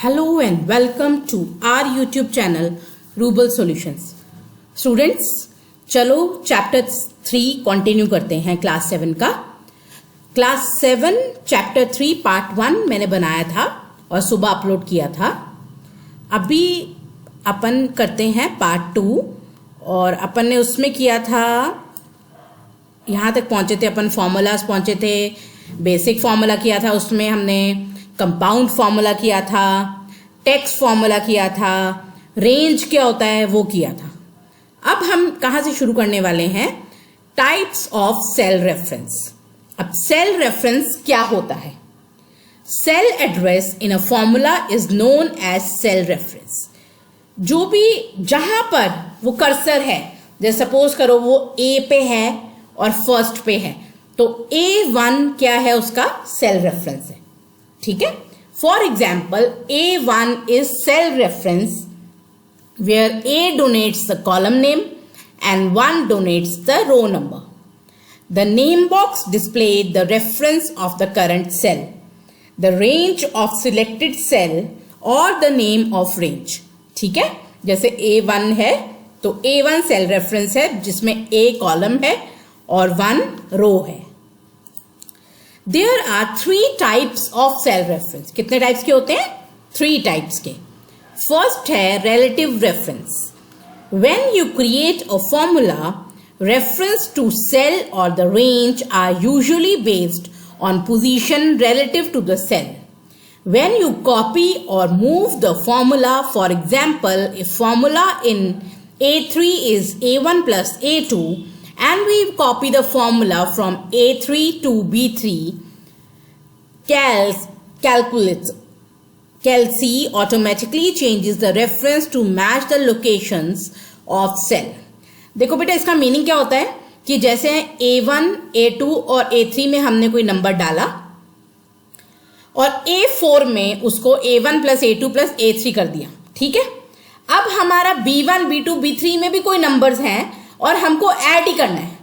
Hello and welcome to our YouTube channel Rubal Solutions. Students, चलो chapter 3 continue करते हैं class 7 का. Class 7 chapter 3 part 1 मैंने बनाया था और सुबह अपलोड किया था. अभी अपन करते हैं पार्ट 2 और अपन ने उसमें किया था, यहाँ तक पहुंचे थे अपन, फॉर्मूलाज पहुंचे थे, बेसिक फॉर्मूला किया था, उसमें हमने कंपाउंड फॉर्मूला किया था, टेक्स्ट फॉर्मूला किया था, रेंज क्या होता है वो किया था. अब हम कहाँ से शुरू करने वाले हैं? Types of cell reference. अब सेल रेफरेंस क्या होता है? Cell address in a formula is known as cell reference. जो भी जहां पर वो कर्सर है, जैसे सपोज करो वो ए पे है और फर्स्ट पे है, तो A1 क्या है? उसका सेल रेफरेंस है. ठीक है. For example A1 is cell reference where A denotes the column name and 1 denotes the row number. The name box display the reference of the current cell, the range of selected cell और the name of range. ठीक है. जैसे A1 है तो A1 cell reference है जिसमें A column है और 1 रो है. There are 3 types of cell reference. कितने टाइप्स के होते हैं? 3 टाइप्स के. फर्स्ट है relative reference. When you create a formula, reference to cell or the range are usually based on position relative to the cell. When you copy or move the formula, for example, if formula in A3 is A1 plus A2, and we copy the formula from A3 to B3, Calc automatically changes the reference to match the locations of cell. देखो बेटा, इसका meaning क्या होता है कि जैसे A1, A2 और A3 में हमने कोई नंबर डाला और A4 में उसको A1 plus A2 plus A3 कर दिया. ठीक है. अब हमारा B1, B2, B3 में भी कोई नंबर्स हैं और हमको ऐड ही करना है,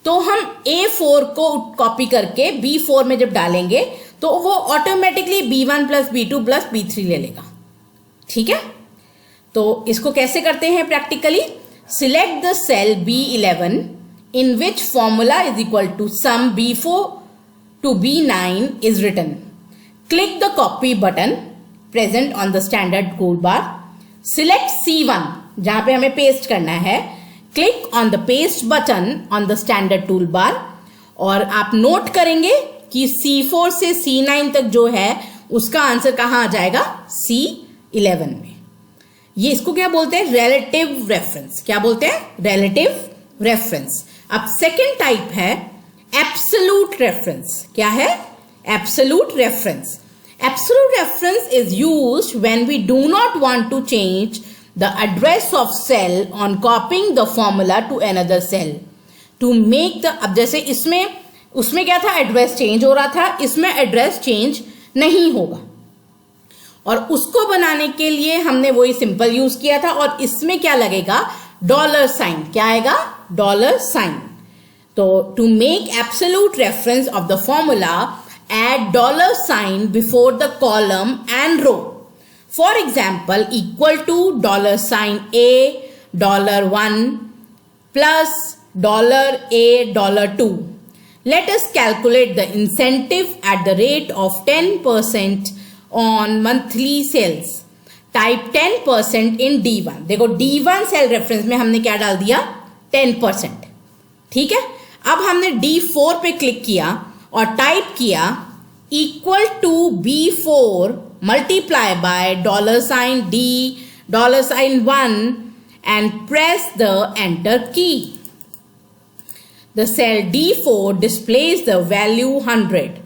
तो हम A4 को कॉपी करके B4 में जब डालेंगे तो वो automatically B1 plus B2 plus B3 ले लेगा. ठीक है. तो इसको कैसे करते हैं practically? Select the cell B11 in which formula is equal to sum B4 to B9 is written. Click the copy button present on the standard toolbar. Select C1 जहां पे हमें पेस्ट करना है. Click on the paste button on the standard toolbar और आप note करेंगे कि C4 से C9 तक जो है उसका आंसर कहां आ जाएगा? C11 में. ये इसको क्या बोलते हैं? Relative reference. क्या बोलते हैं? Relative reference. अब सेकेंड टाइप है एब्सोल्यूट रेफरेंस. क्या है? Absolute reference. Absolute reference is used when we do not want to change the address of cell on copying the formula to another cell to make the. अब जैसे इसमें उसमें क्या था? Address change हो रहा था, इसमें एड्रेस चेंज नहीं होगा और उसको बनाने के लिए हमने वही सिंपल यूज किया था. और इसमें क्या लगेगा? Dollar sign. क्या आएगा? Dollar sign. तो to make absolute reference of the formula add dollar sign before the column and row. For example, equal to $A $1 plus $A $2. Let us calculate the incentive at the rate of 10% on monthly sales. Type 10% in D1. देखो D1 cell reference में हमने क्या डाल दिया? 10%. ठीक है. अब हमने D4 पे क्लिक किया और टाइप किया equal to B4 multiply by $D $1 and press the enter key. The cell D4 displays the value 100.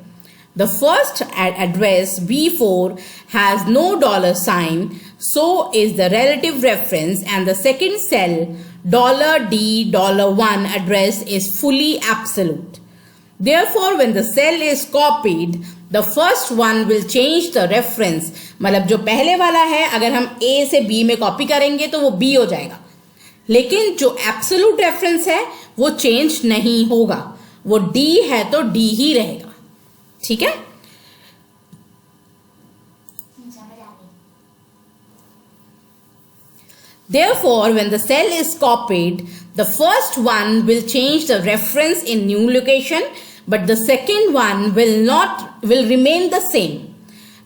The first address B4 has no $, so is the relative reference, and the second cell $D $1 address is fully absolute. Therefore, when the cell is copied, the first one will change the reference. मतलब जो पहले वाला है अगर हम A से B में copy करेंगे तो वो B हो जाएगा, लेकिन जो एब्सोल्यूट रेफरेंस है वो चेंज नहीं होगा. वो D है तो D ही रहेगा. ठीक है. Therefore, when the cell is copied, the first one will change the reference in new location, but the second one will remain the same.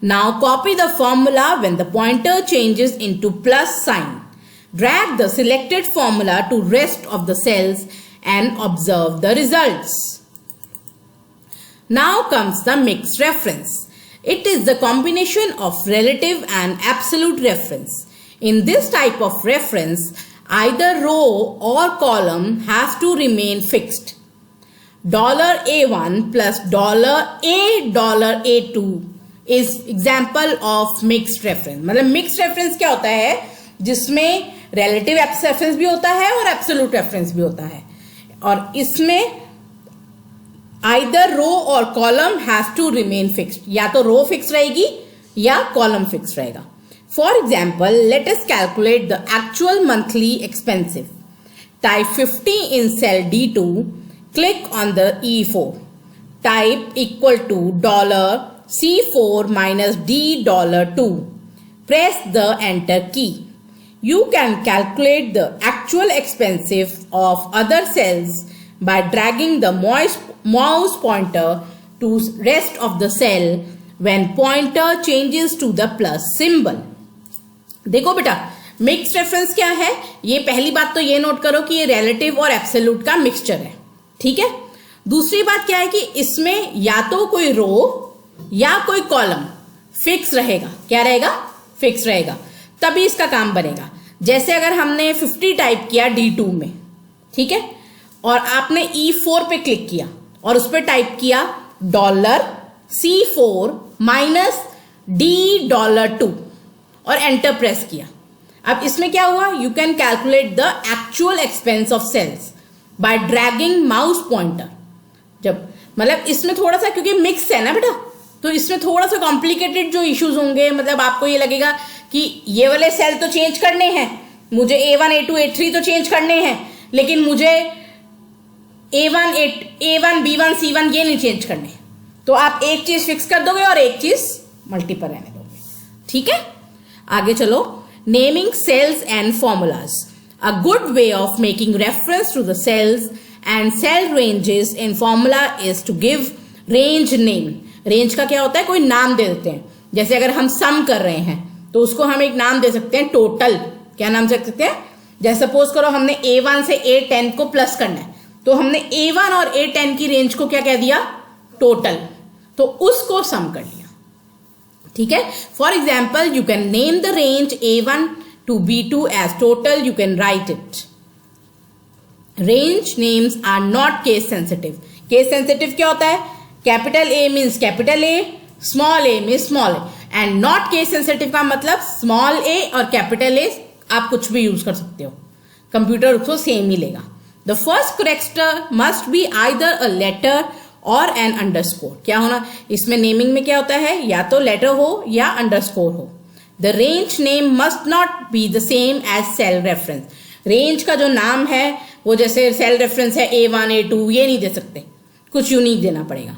Now copy the formula when the pointer changes into plus sign. Drag the selected formula to rest of the cells and observe the results. Now comes the mixed reference. It is the combination of relative and absolute reference. In this type of reference, either row or column has to remain fixed. $A1 plus $A$A2 is example of mixed reference. मतलब mixed reference क्या होता है? जिसमें relative reference भी होता है और absolute reference भी होता है, और इसमें either row और column has to remain fixed. या तो row fixed रहेगी या column fixed रहेगा. For example, let us calculate the actual monthly expenses. Type 50 in cell D2. Click on the E4. Type equal to $C4 minus $D2. Press the enter key. You can calculate the actual expenses of other cells by dragging the mouse pointer to rest of the cell when pointer changes to the plus symbol. देखो बेटा, mix reference क्या है? ये पहली बात तो ये note करो कि ये रिलेटिव और एब्सोल्यूट का मिक्सचर है, ठीक है। दूसरी बात क्या है कि इसमें या तो कोई रो या कोई कॉलम फिक्स रहेगा। क्या रहेगा? फिक्स रहेगा, तभी इसका काम बनेगा। जैसे अगर हमने 50 टाइप किया D2 में, ठीक है, और आपने E4 पे क्लिक किया और उस पर टाइप किया $C4 माइनस $D2 और एंटर प्रेस किया। अब इसमें क्या हुआ? You can calculate the actual expense of sales by dragging mouse pointer. जब मतलब इसमें थोड़ा सा, क्योंकि मिक्स है ना बेटा, तो इसमें थोड़ा सा कॉम्प्लिकेटेड जो इश्यूज होंगे, मतलब आपको ये लगेगा कि ये वाले सेल तो चेंज करने हैं, मुझे A1 A2 A3 तो चेंज करने हैं, लेकिन मुझे A1 B1 C1 ये नहीं चेंज करने। तो आप एक चीज फिक्स कर दोगे और एक चीज मल्टीपल रहने दोगे, ठीक है। आगे चलो, naming cells and formulas. A good way of making reference to the cells and cell ranges in formula is to give range name. Range का क्या होता है? कोई नाम दे देते हैं। जैसे अगर हम सम कर रहे हैं तो उसको हम एक नाम दे सकते हैं, टोटल। क्या नाम दे सकते हैं? जैसे सपोज करो हमने A1 से A10 को प्लस करना है, तो हमने A1 और A10 की रेंज को क्या कह दिया? टोटल। तो उसको सम कर लिया, ठीक है। For example, you can name the range A1 to B2 as total. You can write it. Range names are not case sensitive. Case sensitive क्या होता है? Capital A means capital A, small A means small A, and not case sensitive का मतलब small A और capital A आप कुछ भी use कर सकते हो, कंप्यूटर उसको सेम ही लेगा। The first character must be either a letter और एन अंडरस्कोर। क्या होना इसमें? नेमिंग में क्या होता है? या तो लेटर हो या अंडरस्कोर हो। The range name must not be the same as cell reference. Range का जो नाम है वो जैसे सेल रेफरेंस है A1 A2 ये नहीं दे सकते, कुछ यूनिक देना पड़ेगा।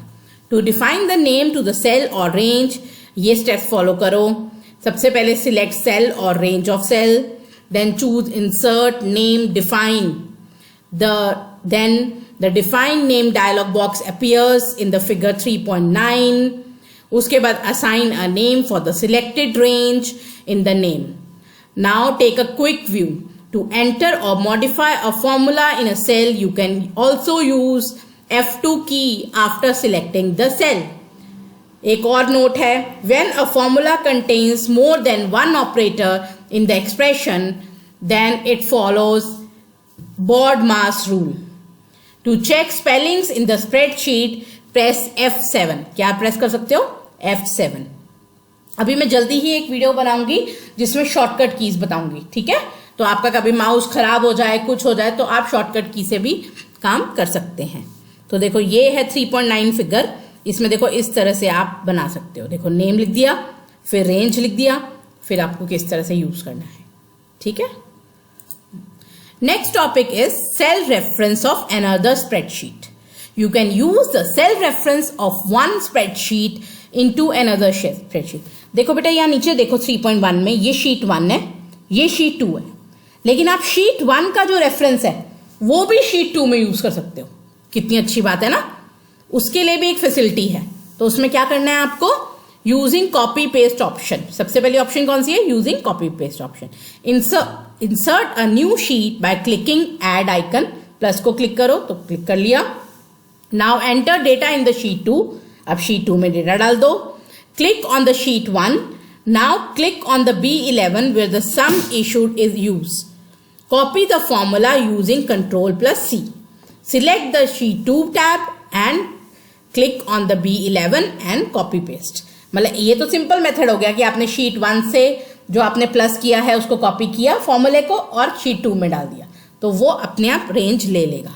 To define the name to the cell और रेंज, ये स्टेप्स फॉलो करो। सबसे पहले सिलेक्ट सेल और range of cell, then choose insert name define. then the define name dialog box appears in the figure 3.9. उसके बाद assign a name for the selected range in the name. Now take a quick view. To enter or modify a formula in a cell, you can also use F2 key after selecting the cell. एक और note है, when a formula contains more than one operator in the expression, then it follows BODMAS rule. To check spellings in the spreadsheet, press F7. क्या press कर सकते हो? F7. अभी मैं जल्दी ही एक वीडियो बनाऊंगी जिसमें शॉर्टकट कीज बताऊंगी, ठीक है। तो आपका कभी माउस खराब हो जाए, कुछ हो जाए, तो आप शॉर्टकट की से भी काम कर सकते हैं। तो देखो ये है 3.9 फिगर, इसमें देखो इस तरह से आप बना सकते हो। देखो नेम लिख दिया, फिर रेंज लिख दिया, फिर आपको किस तरह से यूज करना है, ठीक है। Next topic is cell reference of another spreadsheet. You can use the cell reference of one spreadsheet into another spreadsheet. देखो बेटा यहाँ नीचे देखो 3.1 में ये शीट 1 है, ये शीट 2 है। लेकिन आप शीट 1 का जो रेफरेंस है वो भी शीट 2 में यूज कर सकते हो। कितनी अच्छी बात है ना। उसके लिए भी एक फैसिलिटी है। तो उसमें क्या करना है आपको, यूजिंग कॉपी पेस्ट ऑप्शन। सबसे पहली ऑप्शन कौन सी है, using copy paste option. Insert a new sheet by clicking add icon, plus को क्लिक करो तो क्लिक कर लिया। Now enter data in the sheet 2, अब शीट 2 में डेटा डाल दो। Click on the sheet 1, now click on the B11 where the sum issued is used. Copy the formula using Ctrl+C. Select the sheet 2 tab and click on the B11 and copy paste. मतलब ये तो simple method हो गया कि आपने sheet 1 से जो आपने प्लस किया है उसको कॉपी किया फॉर्मूले को और शीट 2 में डाल दिया, तो वो अपने आप रेंज ले लेगा।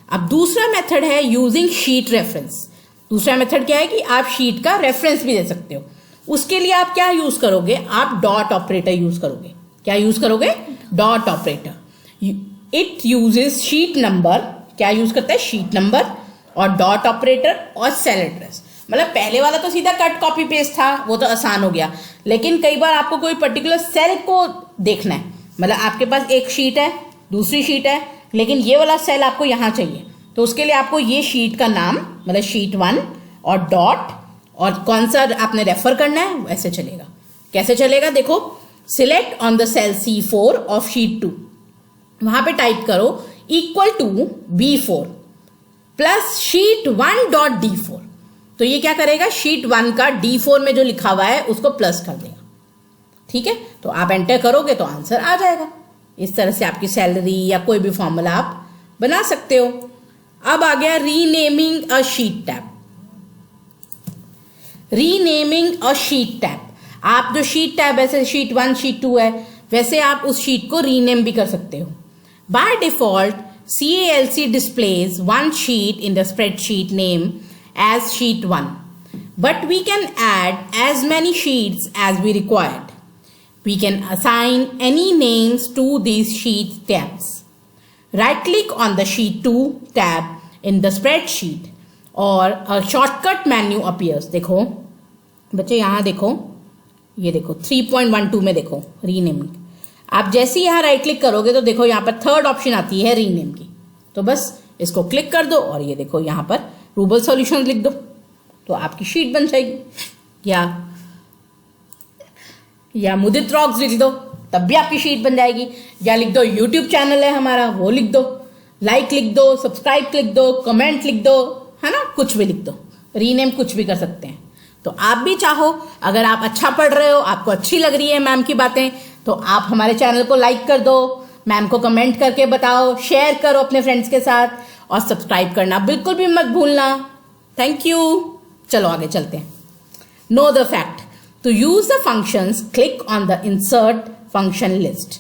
अब दूसरा मेथड है यूजिंग शीट रेफरेंस। दूसरा मेथड क्या है कि आप शीट का रेफरेंस भी दे सकते हो। उसके लिए आप क्या यूज करोगे, आप डॉट ऑपरेटर यूज करोगे। क्या यूज करोगे, dot operator. It uses sheet number, क्या यूज करता है, शीट नंबर और डॉट ऑपरेटर और सेल एड्रेस। मतलब पहले वाला तो सीधा कट कॉपी पेस्ट था, वो तो आसान हो गया, लेकिन कई बार आपको कोई पर्टिकुलर सेल को देखना है। मतलब आपके पास एक शीट है, दूसरी शीट है, लेकिन ये वाला सेल आपको यहां चाहिए, तो उसके लिए आपको ये शीट का नाम मतलब शीट 1 और डॉट और कौन सा आपने रेफर करना है वैसे चलेगा। कैसे चलेगा देखो, select on the cell C4 of sheet 2, वहां पे टाइप करो equal to B4 plus sheet 1 dot D4। तो ये क्या करेगा, शीट 1 का D4 में जो लिखा हुआ है उसको प्लस कर देगा। ठीक है, तो आप एंटर करोगे तो आंसर आ जाएगा। इस तरह से आपकी सैलरी या कोई भी फॉर्मूला आप बना सकते हो। अब आ गया renaming a sheet tab. Renaming a sheet tab, आप जो शीट टैब ऐसे शीट 1 शीट 2 है वैसे आप उस शीट को रीनेम भी कर सकते हो। By default CALC displays one sheet in the spreadsheet name as sheet 1, but we can add as many sheets as we required. We can assign any names to these sheet tabs. Right click on the sheet 2 tab in the spreadsheet or a shortcut menu appears. देखो बच्चे यहाँ देखो, ये देखो 3.12 में देखो renaming. आप जैसे ही यहाँ राइट क्लिक करोगे तो देखो यहाँ पर थर्ड ऑप्शन आती है रीनेम की, तो बस इसको क्लिक कर दो और ये देखो यहाँ पर रूबल सॉल्यूशन लिख दो तो आपकी शीट बन जाएगी। या मुदित रॉक्स लिख दो तब भी आपकी शीट बन जाएगी। या लिख दो यूट्यूब चैनल है हमारा, वो लिख दो, लाइक लिख दो, सब्सक्राइब लिख दो, कमेंट लिख दो, है ना, कुछ भी लिख दो। रीनेम कुछ भी कर सकते हैं। तो आप भी चाहो, अगर आप अच्छा पढ़ रहे हो, आपको अच्छी लग रही है मैम की बातें, तो आप हमारे चैनल को लाइक कर दो, मैम को कमेंट करके बताओ, शेयर करो अपने फ्रेंड्स के साथ और सब्सक्राइब करना बिल्कुल भी मत भूलना। Thank you. चलो आगे चलते हैं। Know the fact, to use the functions click on the insert function list.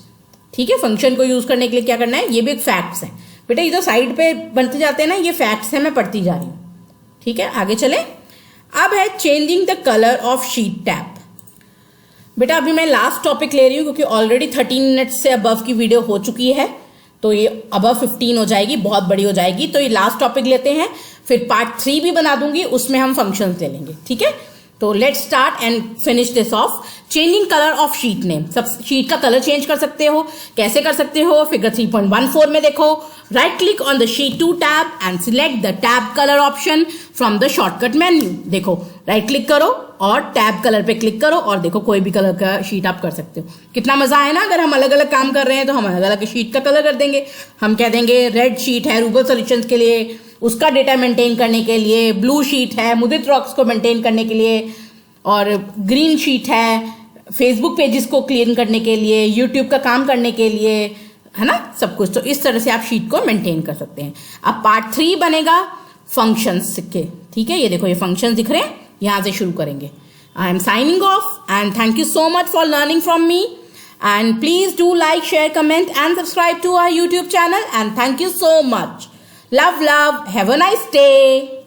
ठीक है, फंक्शन को यूज करने के लिए क्या करना है, ये भी एक फैक्ट्स है बेटा, ये जो साइड पे बनते जाते हैं ना ये फैक्ट्स है, मैं पढ़ती जा रही हूँ। ठीक है, आगे चले। अब है changing the colour of sheet tab. बेटा अभी मैं लास्ट टॉपिक ले रही हूँ क्योंकि ऑलरेडी 13 मिनट्स से अबव की वीडियो हो चुकी है, तो ये अबव 15 हो जाएगी, बहुत बड़ी हो जाएगी। तो ये लास्ट टॉपिक लेते हैं, फिर पार्ट 3 भी बना दूंगी, उसमें हम फंक्शंस ले लेंगे। ठीक है, तो let's start and finish this of. Changing colour of sheet name, सब शीट का कलर चेंज कर सकते हो। कैसे कर सकते हो, फिगर 3.14 में देखो, right click on the sheet 2 tab and select the tab colour option from the shortcut menu. देखो राइट क्लिक करो और टैब कलर पे क्लिक करो और देखो कोई भी कलर का शीट आप कर सकते हो। कितना मजा है ना, अगर हम अलग अलग काम कर रहे हैं तो हम अलग अलग शीट का कलर कर देंगे। हम कह देंगे रेड शीट है रूबल सॉल्यूशंस के लिए, उसका डेटा मेंटेन करने के लिए, ब्लू शीट है मुदित रॉक्स को मेंटेन करने के लिए, और ग्रीन शीट है फेसबुक पेजेस को क्लीन करने के लिए, यूट्यूब का काम करने के लिए, है ना, सब कुछ। तो इस तरह से आप शीट को मेंटेन कर सकते हैं। अब पार्ट 3 बनेगा फंक्शंस के। ठीक है, ये देखो ये फंक्शंस दिख रहे हैं, यहां से शुरू करेंगे। I am signing off and thank you so much for learning from me, and please do like, share, comment and subscribe to our YouTube channel, and thank you so much. Love, have a nice day.